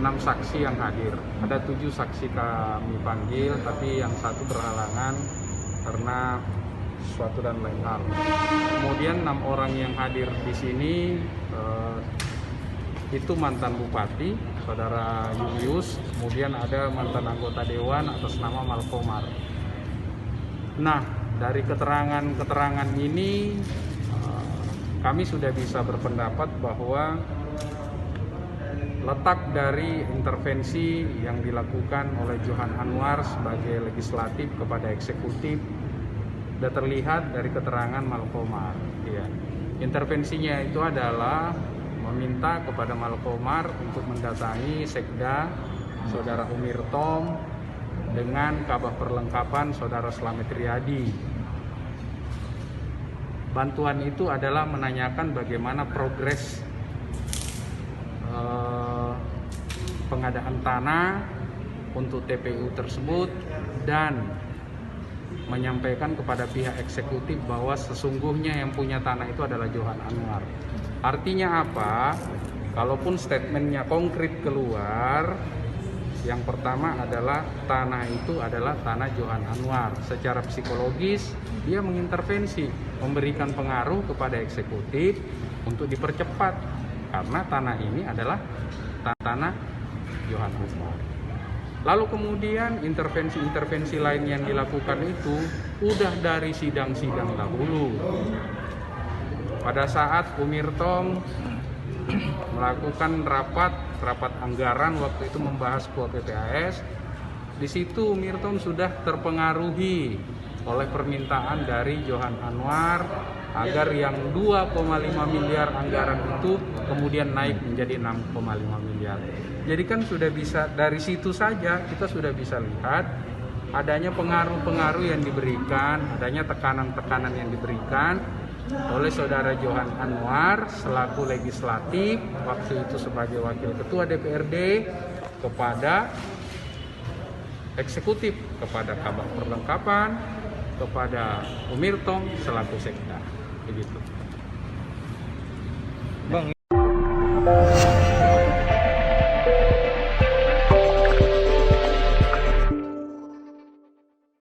6 saksi yang hadir. Ada 7 saksi kami panggil, tapi yang satu berhalangan karena suatu dan lain hal. Kemudian 6 orang yang hadir di sini itu mantan bupati, saudara Julius, kemudian ada mantan anggota dewan atas nama Malkomar. Nah, dari keterangan ini kami sudah bisa berpendapat bahwa letak dari intervensi yang dilakukan oleh Johan Anwar sebagai legislatif kepada eksekutif sudah terlihat dari keterangan Malkomar. Ya. Intervensinya itu adalah meminta kepada Malkomar untuk mendatangi Sekda saudara Umirtom dengan kabah perlengkapan saudara Slamet Riyadi. Bantuan itu adalah menanyakan bagaimana progres pengadaan tanah untuk TPU tersebut dan menyampaikan kepada pihak eksekutif bahwa sesungguhnya yang punya tanah itu adalah Johan Anwar. Artinya apa? Kalaupun statementnya konkret keluar, yang pertama adalah tanah itu adalah tanah Johan Anwar. Secara psikologis dia mengintervensi, memberikan pengaruh kepada eksekutif untuk dipercepat karena tanah ini adalah tanah Johan Anwar. Lalu kemudian intervensi-intervensi lain yang dilakukan itu udah dari sidang-sidang dahulu. Pada saat Umirtom melakukan rapat anggaran waktu itu membahas KUA PPAS, di situ Umirtom sudah terpengaruhi oleh permintaan dari Johan Anwar agar yang 2,5 miliar anggaran itu kemudian naik menjadi 6,5 miliar. Jadi kan sudah bisa dari situ saja kita sudah bisa lihat adanya pengaruh-pengaruh yang diberikan, adanya tekanan-tekanan yang diberikan oleh saudara Johan Anwar selaku legislatif waktu itu sebagai wakil ketua DPRD kepada eksekutif, kepada kabah perlengkapan, kepada Umirtom selaku Sekda, begitu. Bang.